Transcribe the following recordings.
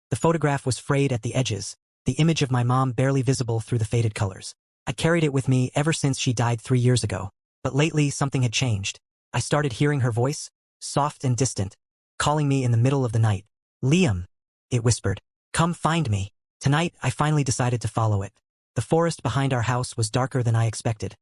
The photograph was frayed at the edges, the image of my mom barely visible through the faded colors. I carried it with me ever since she died 3 years ago. But lately, something had changed. I started hearing her voice, soft and distant, calling me in the middle of the night. "Liam," it whispered. "Come find me." Tonight, I finally decided to follow it. The forest behind our house was darker than I expected,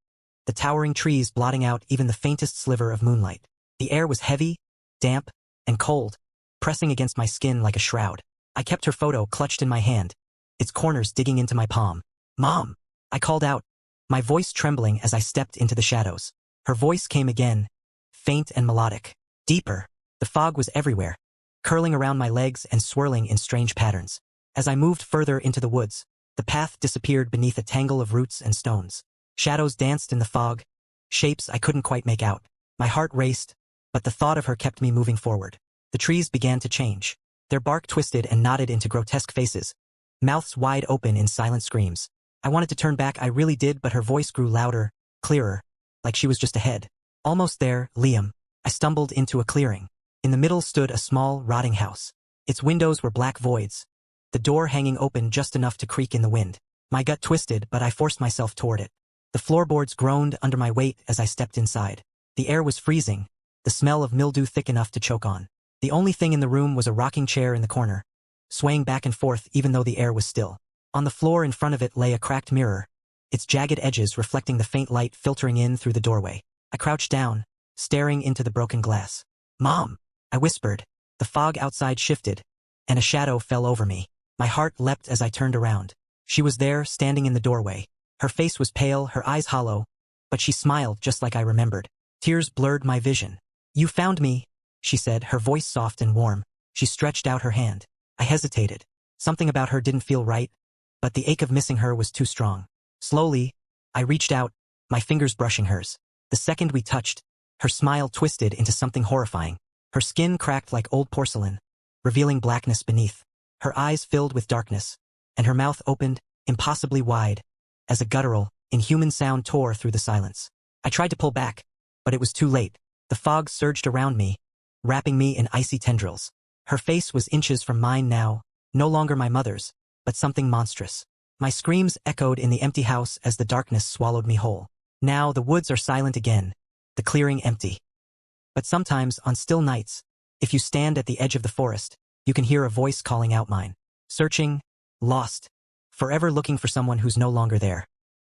the towering trees blotting out even the faintest sliver of moonlight. The air was heavy, damp, and cold, pressing against my skin like a shroud. I kept her photo clutched in my hand, its corners digging into my palm. "Mom!" I called out, my voice trembling as I stepped into the shadows. Her voice came again, faint and melodic, deeper. The fog was everywhere, curling around my legs and swirling in strange patterns. As I moved further into the woods, the path disappeared beneath a tangle of roots and stones. Shadows danced in the fog, shapes I couldn't quite make out. My heart raced, but the thought of her kept me moving forward. The trees began to change. Their bark twisted and knotted into grotesque faces, mouths wide open in silent screams. I wanted to turn back, I really did, but her voice grew louder, clearer, like she was just ahead. "Almost there, Liam." I stumbled into a clearing. In the middle stood a small, rotting house. Its windows were black voids, the door hanging open just enough to creak in the wind. My gut twisted, but I forced myself toward it. The floorboards groaned under my weight as I stepped inside. The air was freezing, the smell of mildew thick enough to choke on. The only thing in the room was a rocking chair in the corner, swaying back and forth even though the air was still. On the floor in front of it lay a cracked mirror, its jagged edges reflecting the faint light filtering in through the doorway. I crouched down, staring into the broken glass. "Mom!" I whispered. The fog outside shifted, and a shadow fell over me. My heart leapt as I turned around. She was there, standing in the doorway. Her face was pale, her eyes hollow, but she smiled just like I remembered. Tears blurred my vision. "You found me," she said, her voice soft and warm. She stretched out her hand. I hesitated. Something about her didn't feel right, but the ache of missing her was too strong. Slowly, I reached out, my fingers brushing hers. The second we touched, her smile twisted into something horrifying. Her skin cracked like old porcelain, revealing blackness beneath. Her eyes filled with darkness, and her mouth opened, impossibly wide, as a guttural, inhuman sound tore through the silence. I tried to pull back, but it was too late. The fog surged around me, wrapping me in icy tendrils. Her face was inches from mine now, no longer my mother's, but something monstrous. My screams echoed in the empty house as the darkness swallowed me whole. Now the woods are silent again, the clearing empty. But sometimes, on still nights, if you stand at the edge of the forest, you can hear a voice calling out mine. Searching, lost, forever looking for someone who's no longer there.